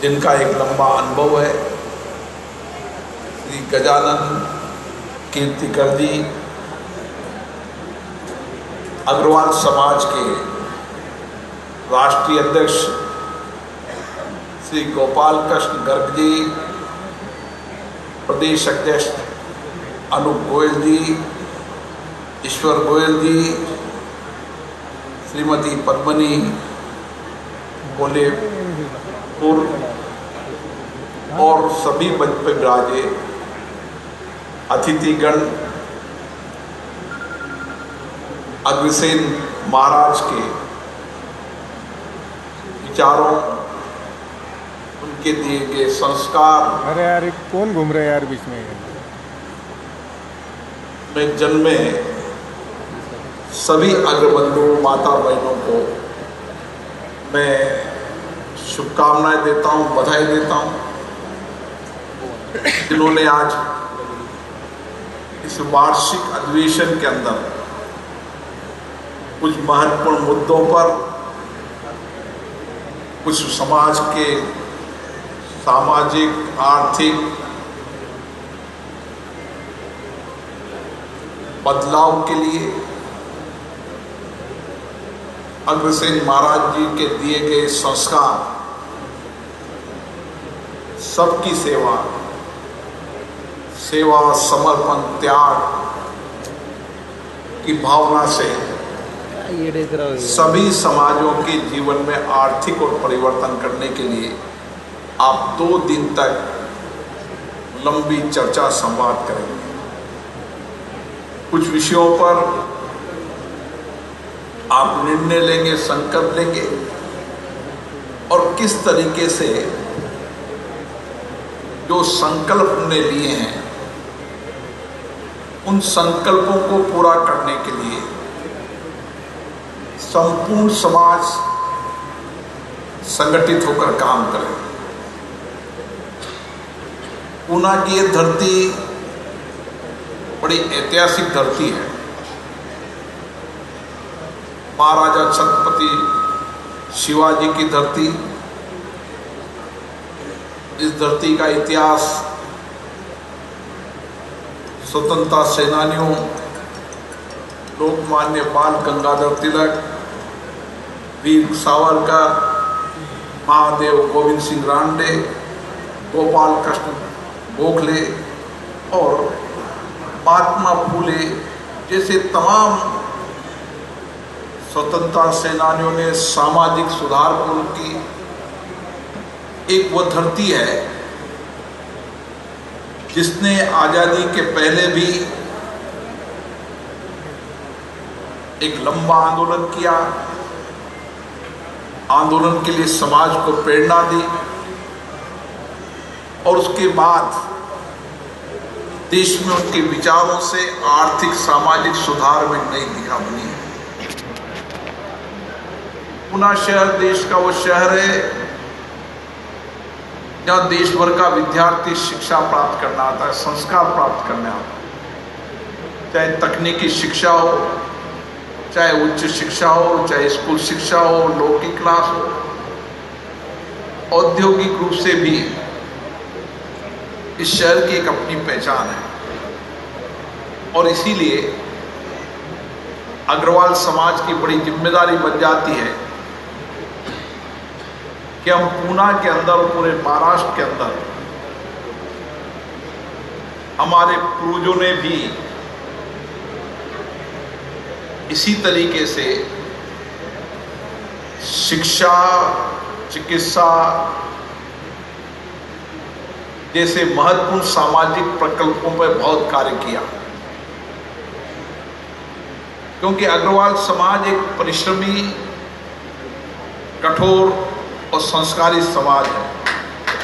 जिनका एक लंबा अनुभव है, श्री गजानन कीर्तिकर जी अग्रवाल समाज के राष्ट्रीय अध्यक्ष, श्री गोपाल कृष्ण गर्ग जी प्रदेश अध्यक्ष, अनूप गोयल जी, ईश्वर गोयल जी, श्रीमती पद्मनी बोलेपुर और सभी मंच पर विराजे अतिथिगण, अग्रसेन महाराज के विचारों, उनके दिए गए संस्कार। अरे यार कौन घूम रहा है यार बीच में जन्मे सभी अग्रबंधु माता बहनों को मैं शुभकामनाएं देता हूं, बधाई देता हूं, जिन्होंने आज इस वार्षिक अधिवेशन के अंदर कुछ महत्वपूर्ण मुद्दों पर, कुछ समाज के सामाजिक आर्थिक बदलाव के लिए अग्रसेन महाराज जी के दिए गए संस्कार, सबकी सेवा, समर्पण, त्याग की भावना से सभी समाजों के जीवन में आर्थिक और परिवर्तन करने के लिए आप 2 दिन तक लंबी चर्चा संवाद करेंगे। कुछ विषयों पर आप निर्णय लेंगे, संकल्प लेंगे और किस तरीके से जो संकल्प हमने लिए हैं उन संकल्पों को पूरा करने के लिए संपूर्ण समाज संगठित होकर काम करे। पूना की ये धरती बड़ी ऐतिहासिक धरती है। महाराजा छत्रपति शिवाजी की धरती। इस धरती का इतिहास स्वतंत्रता सेनानियों लोकमान्य बाल गंगाधर तिलक, वीर सावरकर, महादेव गोविंद सिंह रानडे, गोपाल कृष्ण गोखले और महात्मा फूले जैसे तमाम स्वतंत्रता सेनानियों ने सामाजिक सुधार पूर्ण की। एक वो धरती है जिसने आजादी के पहले भी एक लंबा आंदोलन किया, आंदोलन के लिए समाज को प्रेरणा दी और उसके बाद देश में उनके विचारों से आर्थिक सामाजिक सुधार में नई दिशा बनी है। पुना शहर देश का वो शहर है जहाँ देश भर का विद्यार्थी शिक्षा प्राप्त करना आता है, संस्कार प्राप्त करने आता है। चाहे तकनीकी शिक्षा हो, चाहे उच्च शिक्षा हो, चाहे स्कूल शिक्षा हो, लौकिक क्लास हो, औद्योगिक रूप से भी इस शहर की एक अपनी पहचान है। और इसीलिए अग्रवाल समाज की बड़ी जिम्मेदारी बन जाती है कि हम पूना के अंदर और पूरे महाराष्ट्र के अंदर हमारे पूर्वजों ने भी इसी तरीके से शिक्षा, चिकित्सा जैसे महत्वपूर्ण सामाजिक प्रकल्पों पर बहुत कार्य किया, क्योंकि अग्रवाल समाज एक परिश्रमी, कठोर और संस्कारी समाज है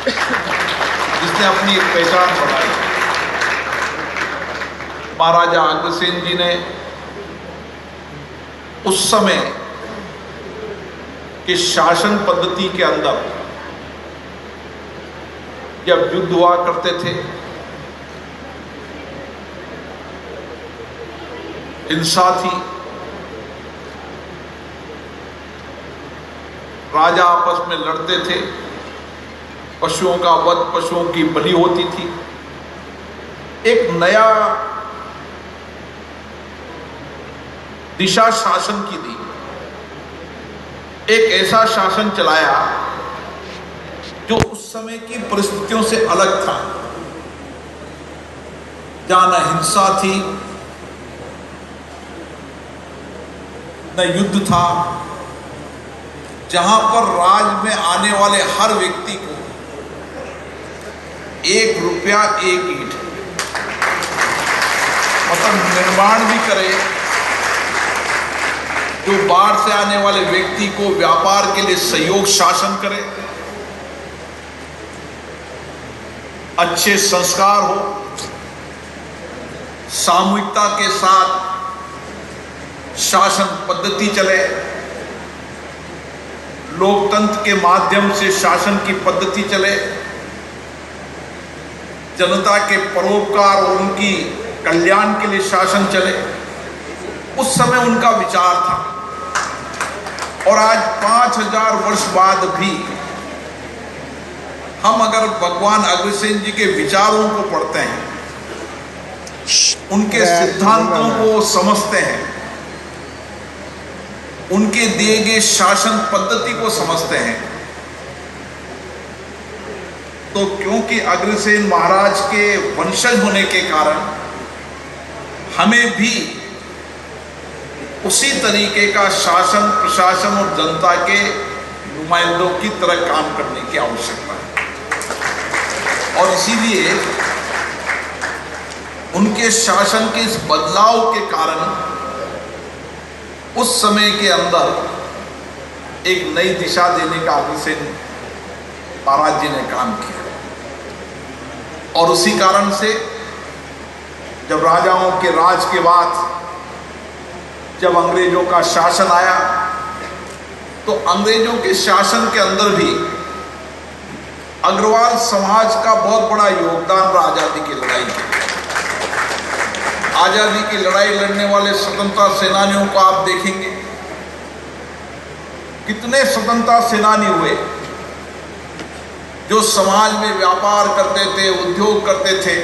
जिसने अपनी एक पहचान बनाई। महाराजा अग्रसेन जी ने उस समय के शासन पद्धति के अंदर जब युद्ध हुआ करते थे, हिंसा थी, राजा आपस में लड़ते थे, पशुओं का वध, पशुओं की बलि होती थी। एक नया दिशा शासन की दी, एक ऐसा शासन चलाया जो उस समय की परिस्थितियों से अलग था, जहां न हिंसा थी, न युद्ध था, जहां पर राज में आने वाले हर व्यक्ति को 1 रुपया 1 ईंट, मतलब निर्माण भी करे, जो बाहर से आने वाले व्यक्ति को व्यापार के लिए सहयोग शासन करे, अच्छे संस्कार हो, सामूहिकता के साथ शासन पद्धति चले, लोकतंत्र के माध्यम से शासन की पद्धति चले, जनता के परोपकार और उनकी कल्याण के लिए शासन चले। उस समय उनका विचार था। और आज 5000 वर्ष बाद भी हम अगर भगवान अग्रसेन जी के विचारों को पढ़ते हैं, उनके सिद्धांतों को समझते हैं, उनके दिए गए शासन पद्धति को समझते हैं, तो क्योंकि अग्रसेन महाराज के वंशज होने के कारण हमें भी उसी तरीके का शासन, प्रशासन और जनता के नुमाइंदों की तरह काम करने की आवश्यकता है। और इसीलिए उनके शासन के इस बदलाव के कारण उस समय के अंदर एक नई दिशा देने का अग्रसेन महाराज जी ने काम किया। और उसी कारण से जब राजाओं के राज के बाद जब अंग्रेजों का शासन आया, तो अंग्रेजों के शासन के अंदर भी अग्रवाल समाज का बहुत बड़ा योगदान रहा आजादी की लड़ाई में। आजादी की लड़ाई लड़ने वाले स्वतंत्रता सेनानियों को आप देखेंगे, कितने स्वतंत्रता सेनानी हुए जो समाज में व्यापार करते थे, उद्योग करते थे,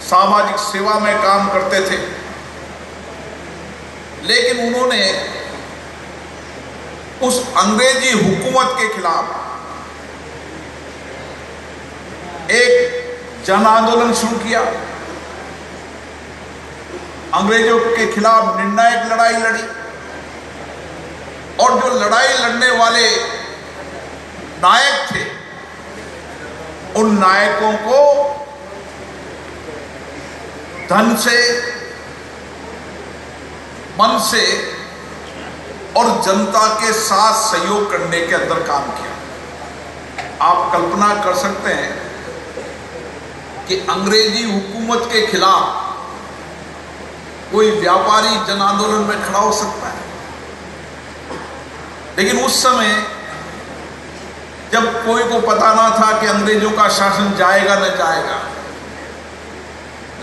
सामाजिक सेवा में काम करते थे, लेकिन उन्होंने उस अंग्रेजी हुकूमत के खिलाफ एक जन आंदोलन शुरू किया, अंग्रेजों के खिलाफ निर्णायक लड़ाई लड़ी। और जो लड़ाई लड़ने वाले नायक थे, उन नायकों को धन से, मन से और जनता के साथ सहयोग करने के अंदर काम किया। आप कल्पना कर सकते हैं कि अंग्रेजी हुकूमत के खिलाफ कोई व्यापारी जन आंदोलन में खड़ा हो सकता है? लेकिन उस समय जब कोई को पता ना था कि अंग्रेजों का शासन जाएगा न जाएगा,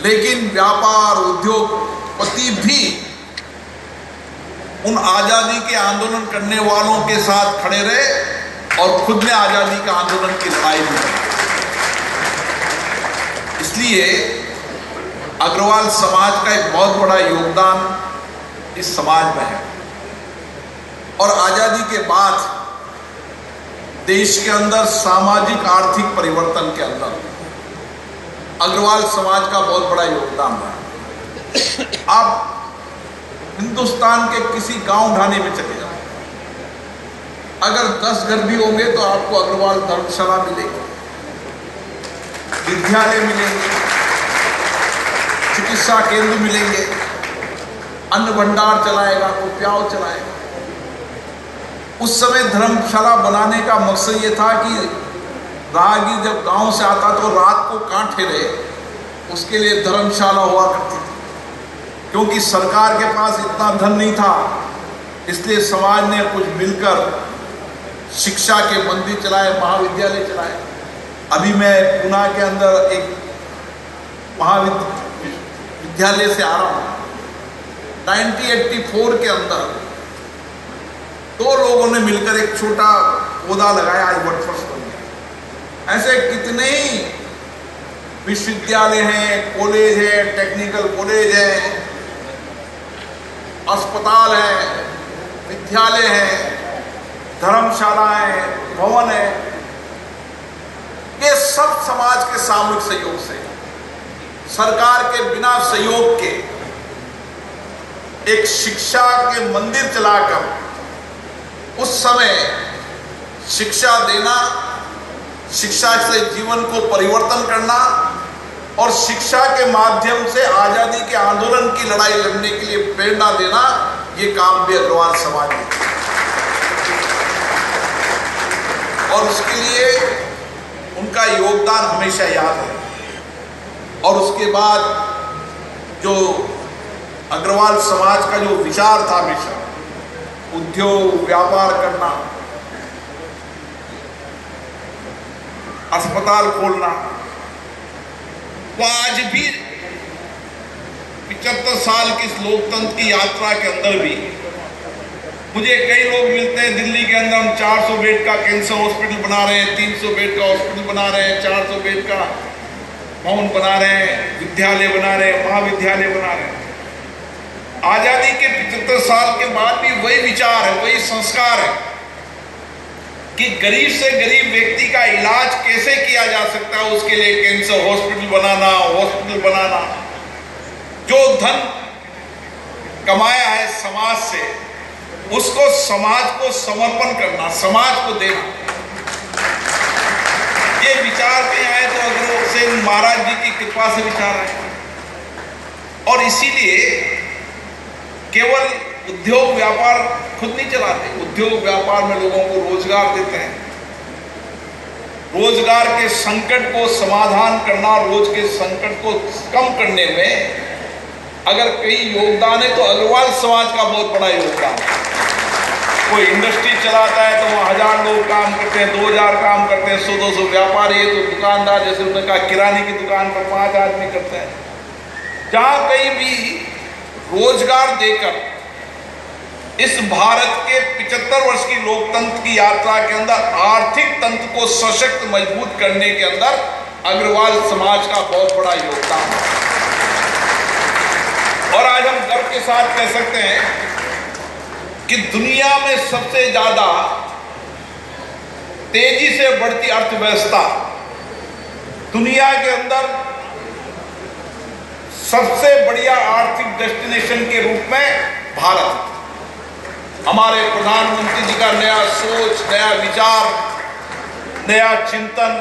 लेकिन व्यापार उद्योगपति भी उन आजादी के आंदोलन करने वालों के साथ खड़े रहे और खुद ने आजादी के आंदोलन की लड़ाई लड़ी। इसलिए अग्रवाल समाज का एक बहुत बड़ा योगदान इस समाज में है। और आजादी के बाद देश के अंदर सामाजिक आर्थिक परिवर्तन के अंदर अग्रवाल समाज का बहुत बड़ा योगदान रहा। आप हिंदुस्तान के किसी गांव ढाने में चले जाओ, अगर 10 घर भी होंगे तो आपको अग्रवाल धर्मशाला मिलेगी, विद्यालय मिलेंगे, चिकित्सा केंद्र मिलेंगे, अन्न भंडार चलाएगा, कोई प्याव चलाएगा। उस समय धर्मशाला बनाने का मकसद ये था कि राहगीर जब गांव से आता तो रात को कहाँ ठहरे, उसके लिए धर्मशाला हुआ करती थी। क्योंकि सरकार के पास इतना धन नहीं था, इसलिए समाज ने कुछ मिलकर शिक्षा के मंदिर चलाए, महाविद्यालय चलाए। अभी मैं पुणे के अंदर एक महाविद्यालय से आ रहा हूँ। 1984 के अंदर 2 लोगों ने मिलकर एक छोटा पौधा लगाया, आज वर्कफोर्स बन गया। ऐसे कितने ही विश्वविद्यालय हैं, कॉलेज है, टेक्निकल कॉलेज है, अस्पताल है, विद्यालय है, धर्मशालाएं, भवन है। ये सब समाज के सामूहिक सहयोग से, सरकार के बिना सहयोग के एक शिक्षा के मंदिर चलाकर उस समय शिक्षा देना, शिक्षा से जीवन को परिवर्तन करना और शिक्षा के माध्यम से आजादी के आंदोलन की लड़ाई लड़ने के लिए प्रेरणा देना, ये काम भी अग्रवाल समाज ने किया। और उसके लिए उनका योगदान हमेशा याद है। और उसके बाद जो अग्रवाल समाज का जो विचार था, हमेशा उद्योग व्यापार करना, अस्पताल खोलना, वो आज भी 75 साल की इस लोकतंत्र की यात्रा के अंदर भी मुझे कई लोग मिलते हैं दिल्ली के अंदर। हम 400 बेड का कैंसर हॉस्पिटल बना रहे हैं, 300 बेड का हॉस्पिटल बना रहे हैं, 400 बेड का भवन बना रहे हैं, विद्यालय बना रहे हैं, महाविद्यालय बना रहे हैं। आजादी के 75 साल के बाद भी वही विचार है, वही संस्कार है कि गरीब से गरीब व्यक्ति का इलाज कैसे किया जा सकता है, उसके लिए कैंसर हॉस्पिटल बनाना, जो धन कमाया है समाज से, उसको समाज को समर्पण करना, समाज को देना। ये विचार कहीं आए तो अग्रसेन महाराज जी की कृपा से विचार आए। और इसीलिए केवल उद्योग व्यापार खुद नहीं चलाते, उद्योग व्यापार में लोगों को रोजगार देते हैं। रोजगार के संकट को समाधान करना, रोज के संकट को कम करने में अगर कहीं योगदान है तो अग्रवाल समाज का बहुत बड़ा योगदान है। कोई इंडस्ट्री चलाता है तो वहाँ 1000 लोग काम करते हैं, 2000 काम करते हैं, 100-200 व्यापारी है तो दुकानदार, जैसे उन्होंने कहा किराने की दुकान पर 5 आदमी करते हैं। जहाँ कहीं भी रोजगार देकर इस भारत के 75 वर्ष की लोकतंत्र की यात्रा के अंदर आर्थिक तंत्र को सशक्त मजबूत करने के अंदर अग्रवाल समाज का बहुत बड़ा योगदान है। और आज हम गर्व के साथ कह सकते हैं कि दुनिया में सबसे ज्यादा तेजी से बढ़ती अर्थव्यवस्था, दुनिया के अंदर सबसे बढ़िया आर्थिक डेस्टिनेशन के रूप में भारत, हमारे प्रधानमंत्री जी का नया सोच, नया विचार, नया चिंतन,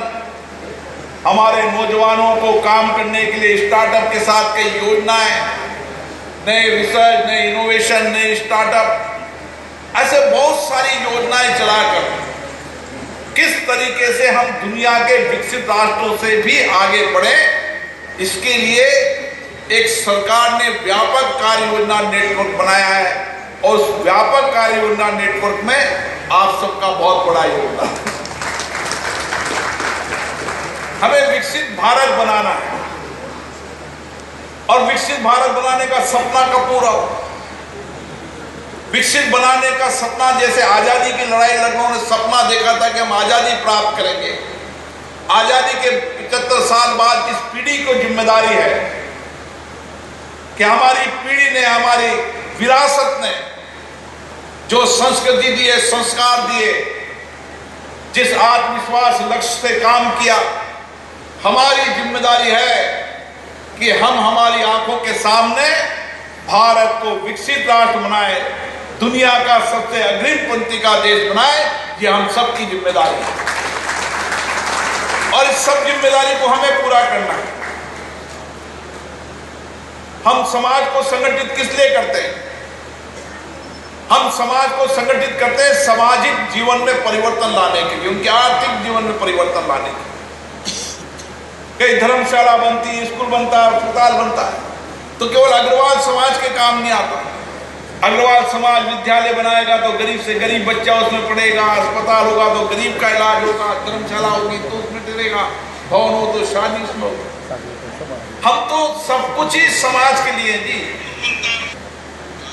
हमारे नौजवानों को काम करने के लिए स्टार्टअप के साथ कई योजनाएं, नए रिसर्च, नए इनोवेशन, नए स्टार्टअप, ऐसे बहुत सारी योजनाएं चलाकर किस तरीके से हम दुनिया के विकसित राष्ट्रों से भी आगे बढ़े, इसके लिए एक सरकार ने व्यापक कार्य योजना नेटवर्क बनाया है। और उस व्यापक कार्य योजना नेटवर्क में आप सबका बहुत बड़ा योगदान है। हमें विकसित भारत बनाना है और विकसित भारत बनाने का सपना कब पूरा हो? विकसित बनाने का सपना, जैसे आजादी की लड़ाई लड़नों ने सपना देखा था कि हम आजादी प्राप्त करेंगे। आजादी के 75 साल बाद इस पीढ़ी को जिम्मेदारी है कि हमारी पीढ़ी ने, हमारी विरासत ने जो संस्कृति दी है, संस्कार दिए, जिस आत्मविश्वास लक्ष्य से काम किया, हमारी जिम्मेदारी है कि हम हमारी आंखों के सामने भारत को विकसित राष्ट्र बनाए, दुनिया का सबसे अग्रिम पंक्ति का देश बनाए। ये हम सबकी जिम्मेदारी है और इस सब जिम्मेदारी को हमें पूरा करना है। हम समाज को संगठित किस लिए करते हैं? हम समाज को संगठित करते हैं सामाजिक जीवन में परिवर्तन लाने के लिए, उनके आर्थिक जीवन में परिवर्तन लाने के लिए। कई धर्मशाला बनती है, स्कूल बनता है, अस्पताल बनता है, तो केवल अग्रवाल समाज के काम नहीं आता। अग्रवाल समाज विद्यालय बनाएगा तो गरीब से गरीब बच्चा उसमें पढ़ेगा, अस्पताल होगा तो गरीब का इलाज होगा, धर्मशाला होगी तो उसमें डरेगा, भवन हो तो शादी उसमें होगा। हम तो सब कुछ ही समाज के लिए जी।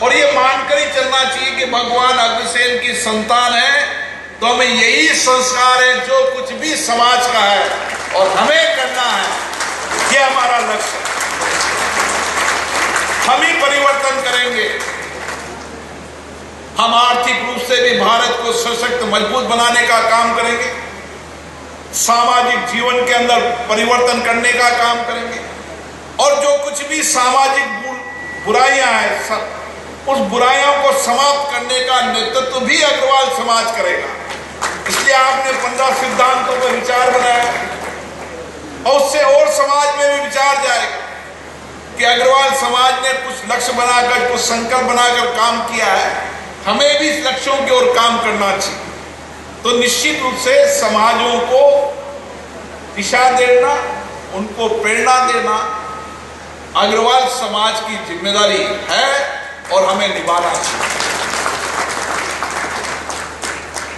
और ये मानकर ही चलना चाहिए कि भगवान अग्रसेन की संतान है तो हमें यही संस्कार है, जो कुछ भी समाज का है और हमें करना है, ये हमारा लक्ष्य है। हम ही परिवर्तन करेंगे। हम आर्थिक रूप से भी भारत को सशक्त मजबूत बनाने का काम करेंगे, सामाजिक जीवन के अंदर परिवर्तन करने का काम करेंगे, और जो कुछ भी सामाजिक बुराइयां हैं, उस बुराइयों को समाप्त करने का नेतृत्व भी अग्रवाल समाज करेगा। इसलिए आपने 15 सिद्धांतों पर विचार बनाया, और उससे और समाज में भी विचार जाएगा कि अग्रवाल समाज ने कुछ लक्ष्य बनाकर, कुछ संकल्प बनाकर काम किया है, हमें भी इस लक्ष्यों की ओर काम करना चाहिए। तो निश्चित रूप से समाजों को दिशा देना, उनको प्रेरणा देना अग्रवाल समाज की जिम्मेदारी है और हमें निभाना चाहिए।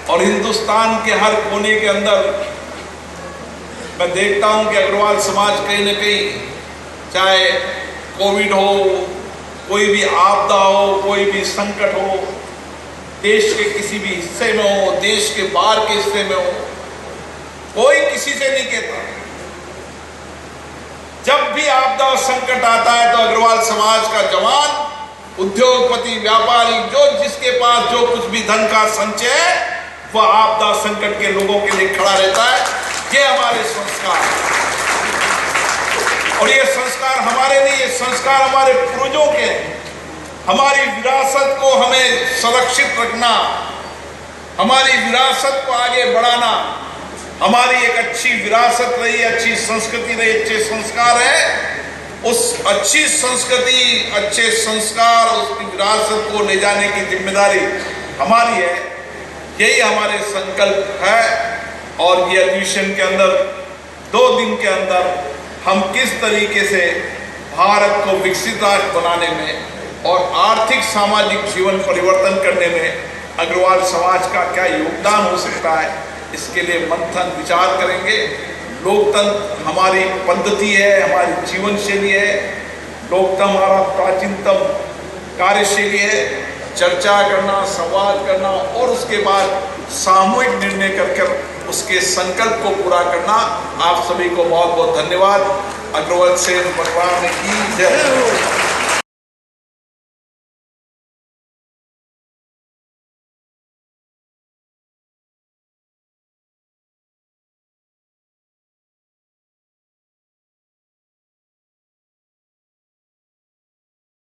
और हिंदुस्तान के हर कोने के अंदर मैं देखता हूं कि अग्रवाल समाज कहीं न कहीं, चाहे कोविड हो, कोई भी आपदा हो, कोई भी संकट हो, देश के किसी भी हिस्से में हो, देश के बाहर के हिस्से में हो, कोई किसी से नहीं कहता। जब भी आपदा और संकट आता है तो अग्रवाल समाज का जवान, उद्योगपति, व्यापारी, जो जिसके पास जो कुछ भी धन का संचय है, वह आपदा संकट के लोगों के लिए खड़ा रहता है। ये हमारे संस्कार है, और ये संस्कार हमारे नहीं, ये संस्कार हमारे पूर्वजों के हैं। हमारी विरासत को हमें संरक्षित रखना, हमारी विरासत को आगे बढ़ाना, हमारी एक अच्छी विरासत रही, अच्छी संस्कृति रही, अच्छे संस्कार है, उस अच्छी संस्कृति, अच्छे संस्कार, उसकी विरासत को ले जाने की जिम्मेदारी हमारी है। यही हमारे संकल्प है। और ये अधिवेशन के अंदर 2 दिन के अंदर हम किस तरीके से भारत को विकसित राष्ट्र बनाने में और आर्थिक सामाजिक जीवन परिवर्तन करने में अग्रवाल समाज का क्या योगदान हो सकता है, इसके लिए मंथन विचार करेंगे। लोकतंत्र हमारी पद्धति है, हमारी जीवन शैली है। लोकतंत्र हमारा प्राचीनतम कार्यशैली है। चर्चा करना, संवाद करना और उसके बाद सामूहिक निर्णय कर उसके संकल्प को पूरा करना। आप सभी को बहुत बहुत धन्यवाद। अग्रवाल सेन परिवार की जय।